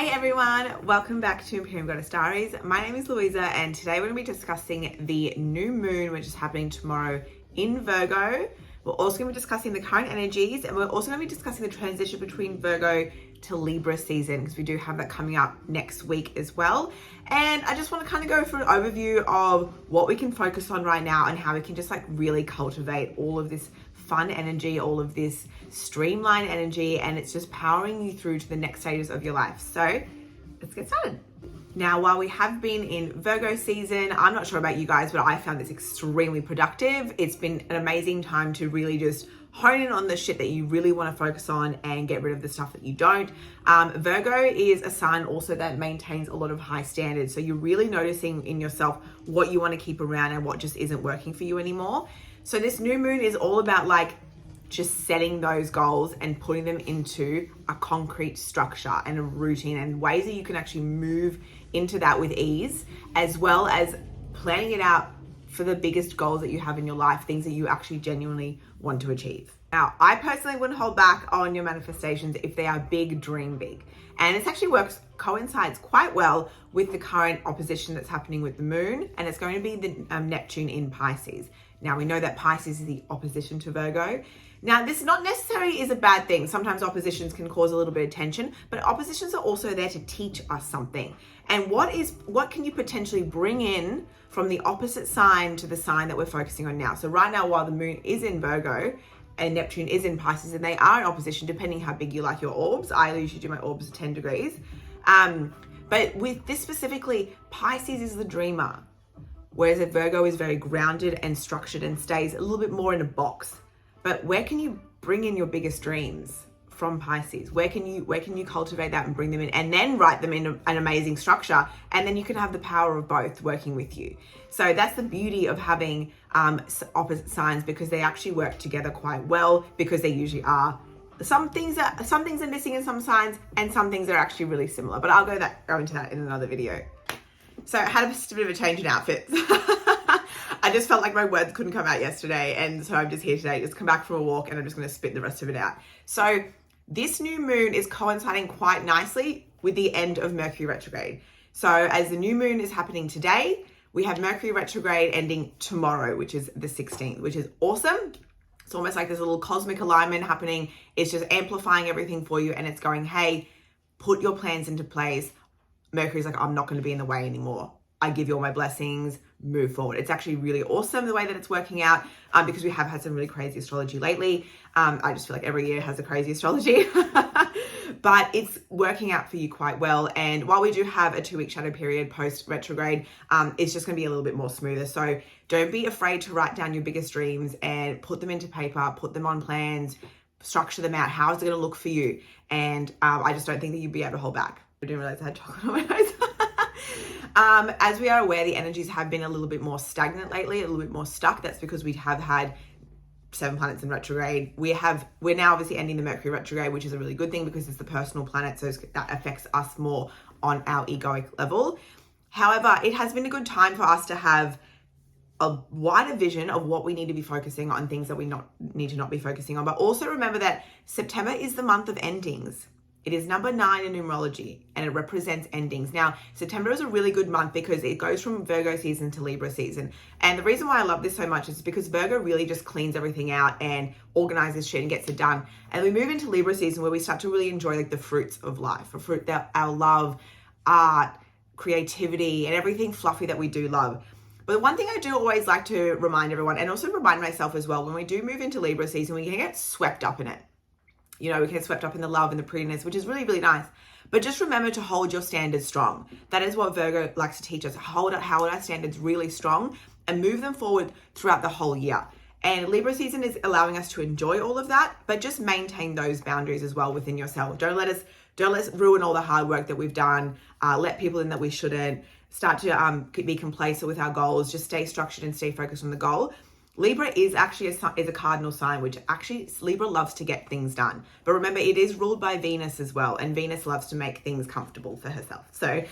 Hey everyone, welcome back to Imperium Goddess Diaries. My name is Louisa and today we're going to be discussing the new moon which is happening tomorrow in Virgo. We're also going to be discussing the current energies and we're also going to be discussing the transition between Virgo to Libra season because we do have that coming up next week as well. And I just want to kind of go through an overview of what we can focus on right now and how we can just like really cultivate all of this fun energy, all of this streamlined energy, and it's just powering you through to the next stages of your life. So let's get started. Now, while we have been in Virgo season, I'm not sure about you guys, but I found this extremely productive. It's been an amazing time to really just hone in on the shit that you really want to focus on and get rid of the stuff that you don't. Virgo is a sign also that maintains a lot of high standards. So you're really noticing in yourself what you want to keep around and what just isn't working for you anymore. So this new moon is all about like just setting those goals and putting them into a concrete structure and a routine and ways that you can actually move into that with ease, as well as planning it out for the biggest goals that you have in your life, things that you actually genuinely want to achieve. Now, I personally wouldn't hold back on your manifestations if they are big, dream big. And this actually coincides quite well with the current opposition that's happening with the moon, and it's going to be the Neptune in Pisces. Now, we know that Pisces is the opposition to Virgo. Now, this not necessarily is a bad thing. Sometimes oppositions can cause a little bit of tension, but oppositions are also there to teach us something. And what can you potentially bring in from the opposite sign to the sign that we're focusing on now? So right now, while the moon is in Virgo and Neptune is in Pisces, and they are in opposition, depending how big you like your orbs. I usually do my orbs at 10 degrees. But with this specifically, Pisces is the dreamer, whereas Virgo is very grounded and structured and stays a little bit more in a box. But where can you bring in your biggest dreams from Pisces? Where can you cultivate that and bring them in and then write them in an amazing structure? And then you can have the power of both working with you. So that's the beauty of having opposite signs, because they actually work together quite well, because they usually are. Some things are missing in some signs and some things are actually really similar, but I'll go into that in another video. So I had a bit of a change in outfits. I just felt like my words couldn't come out yesterday, and so I'm just here today, just come back from a walk, and I'm just going to spit the rest of it out. So this new moon is coinciding quite nicely with the end of Mercury retrograde. So as the new moon is happening today, we have Mercury retrograde ending tomorrow, which is the 16th, which is awesome. It's almost like there's a little cosmic alignment happening. It's just amplifying everything for you, and it's going, hey, put your plans into place. Mercury's like, I'm not going to be in the way anymore. I give you all my blessings, move forward. It's actually really awesome the way that it's working out, because we have had some really crazy astrology lately. I just feel like every year has a crazy astrology, but it's working out for you quite well. And while we do have a 2-week shadow period post retrograde, it's just going to be a little bit more smoother. So don't be afraid to write down your biggest dreams and put them into paper, put them on plans, structure them out. How is it going to look for you? And I just don't think that you'd be able to hold back. I didn't realize I had chocolate on my nose. As we are aware, the energies have been a little bit more stagnant lately, a little bit more stuck. That's because we have had 7 planets in retrograde. We're now obviously ending the Mercury retrograde, which is a really good thing because it's the personal planet, so that affects us more on our egoic level. However, it has been a good time for us to have a wider vision of what we need to be focusing on, things that we need to not be focusing on. But also remember that September is the month of endings. It is number 9 in numerology, and it represents endings. Now, September is a really good month because it goes from Virgo season to Libra season. And the reason why I love this so much is because Virgo really just cleans everything out and organizes shit and gets it done. And we move into Libra season where we start to really enjoy like the fruits of life, our love, art, creativity, and everything fluffy that we do love. But the one thing I do always like to remind everyone, and also remind myself as well, when we do move into Libra season, we can get swept up in it. You know, we get swept up in the love and the prettiness, which is really, really nice. But just remember to hold your standards strong. That is what Virgo likes to teach us. Hold our standards really strong and move them forward throughout the whole year. And Libra season is allowing us to enjoy all of that, but just maintain those boundaries as well within yourself. Don't let us ruin all the hard work that we've done. Let people in that we shouldn't. Start to be complacent with our goals. Just stay structured and stay focused on the goal. Libra is actually a cardinal sign, which actually Libra loves to get things done. But remember, it is ruled by Venus as well, and Venus loves to make things comfortable for herself. So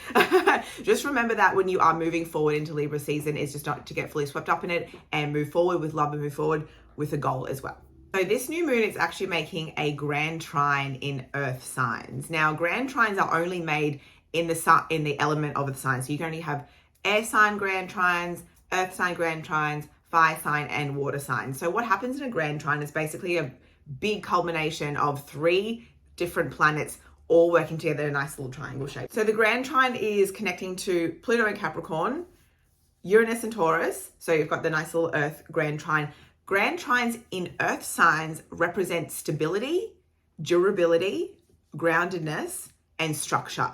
just remember that when you are moving forward into Libra season, is just not to get fully swept up in it and move forward with love and move forward with a goal as well. So this new moon is actually making a grand trine in earth signs. Now, grand trines are only made in the element of the sign. So you can only have air sign grand trines, earth sign grand trines, fire sign, and water sign. So what happens in a grand trine is basically a big culmination of 3 different planets all working together in a nice little triangle shape. So the grand trine is connecting to Pluto and Capricorn, Uranus and Taurus. So you've got the nice little earth grand trine. Grand trines in earth signs represent stability, durability, groundedness, and structure.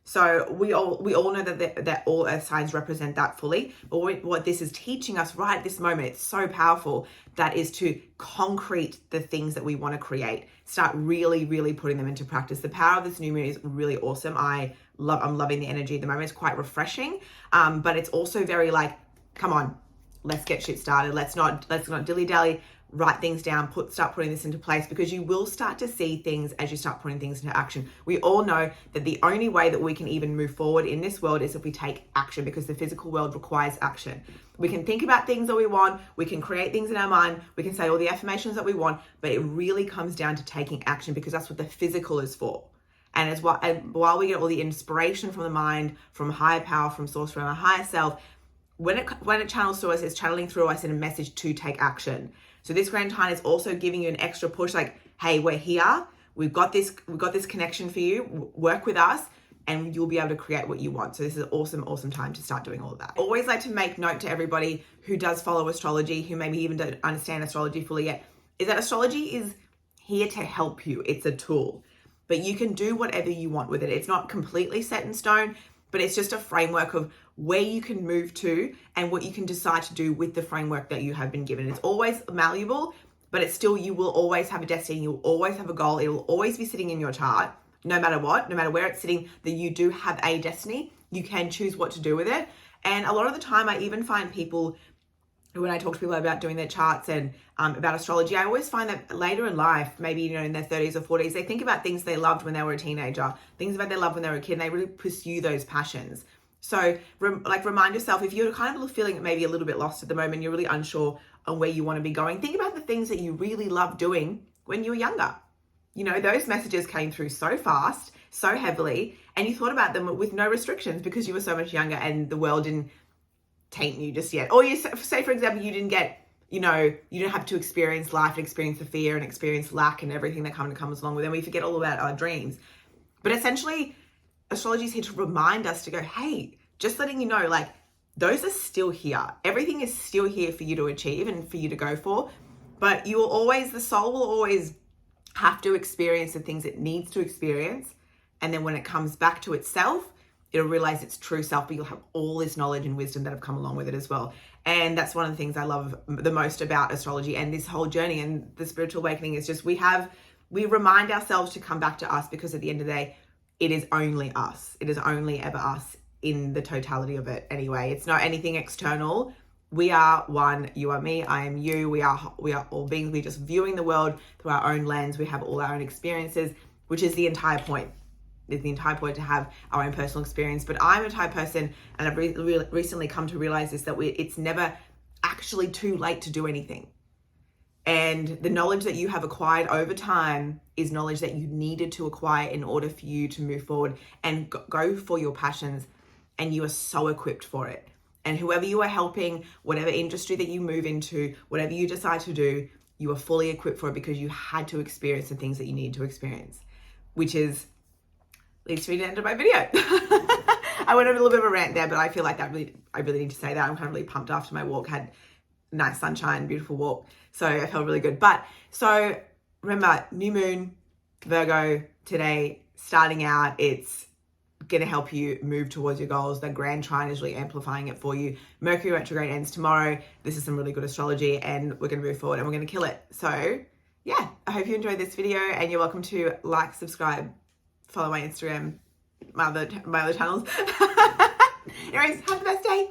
So we all know that all earth signs represent that fully. But what this is teaching us right at this moment, it's so powerful, that is to concrete the things that we want to create. Start really, really putting them into practice. The power of this new moon is really awesome. I'm loving the energy at the moment. It's quite refreshing. But it's also very like, come on, let's get shit started. Let's not dilly-dally. Write things down, start putting this into place, because you will start to see things as you start putting things into action. We all know that the only way that we can even move forward in this world is if we take action, because the physical world requires action. We can think about things that we want, we can create things in our mind, we can say all the affirmations that we want, but it really comes down to taking action, because that's what the physical is for. And while we get all the inspiration from the mind, from higher power, from source, from our higher self, when it channels through us, it's channeling through us in a message to take action. So this grand trine is also giving you an extra push, like, hey, we're here. We've got this connection for you. Work with us and you'll be able to create what you want. So this is an awesome time to start doing all of that. I always like to make note to everybody who does follow astrology, who maybe even don't understand astrology fully yet, is that astrology is here to help you. It's a tool, but you can do whatever you want with it. It's not completely set in stone, but it's just a framework of where you can move to and what you can decide to do with the framework that you have been given. It's always malleable, but it's still, you will always have a destiny. You'll always have a goal. It will always be sitting in your chart, no matter what, no matter where it's sitting, that you do have a destiny. You can choose what to do with it. And a lot of the time, I even find people, when I talk to people about doing their charts and about astrology, I always find that later in life, maybe, in their 30s or 40s, they think about things they loved when they were a teenager, things about they loved when they were a kid, and they really pursue those passions. So remind yourself, if you're kind of feeling maybe a little bit lost at the moment, you're really unsure on where you want to be going, think about the things that you really loved doing when you were younger. Those messages came through so fast, so heavily, and you thought about them with no restrictions because you were so much younger and the world didn't taint you just yet. Or you say, for example, you didn't get, you don't have to experience life and experience the fear and experience lack and everything that comes along with it. And we forget all about our dreams. But essentially, astrology is here to remind us to go, hey, just letting you know, like, those are still here. Everything is still here for you to achieve and for you to go for. But the soul will always have to experience the things it needs to experience. And then when it comes back to itself, it'll realize its true self, but you'll have all this knowledge and wisdom that have come along with it as well. And that's one of the things I love the most about astrology and this whole journey and the spiritual awakening is just we remind ourselves to come back to us, because at the end of the day, it is only us. It is only ever us in the totality of it anyway. It's not anything external. We are one. You are me. I am you. We are all beings. We're just viewing the world through our own lens. We have all our own experiences, which is the entire point. It's the entire point to have our own personal experience. But I'm a type person, and I've recently come to realize this, that it's never actually too late to do anything. And the knowledge that you have acquired over time is knowledge that you needed to acquire in order for you to move forward and go for your passions. And you are so equipped for it. And whoever you are helping, whatever industry that you move into, whatever you decide to do, you are fully equipped for it because you had to experience the things that you needed to experience, which leads me to the end of my video. I went on a little bit of a rant there, but I feel like I really need to say that. I'm kind of really pumped after my walk, had nice sunshine, beautiful walk. So I felt really good. But so remember, new moon, Virgo today, starting out, it's going to help you move towards your goals. The grand trine is really amplifying it for you. Mercury retrograde ends tomorrow. This is some really good astrology and we're going to move forward and we're going to kill it. So yeah, I hope you enjoyed this video and you're welcome to like, subscribe, follow my Instagram, my other channels. Anyways, have the best day.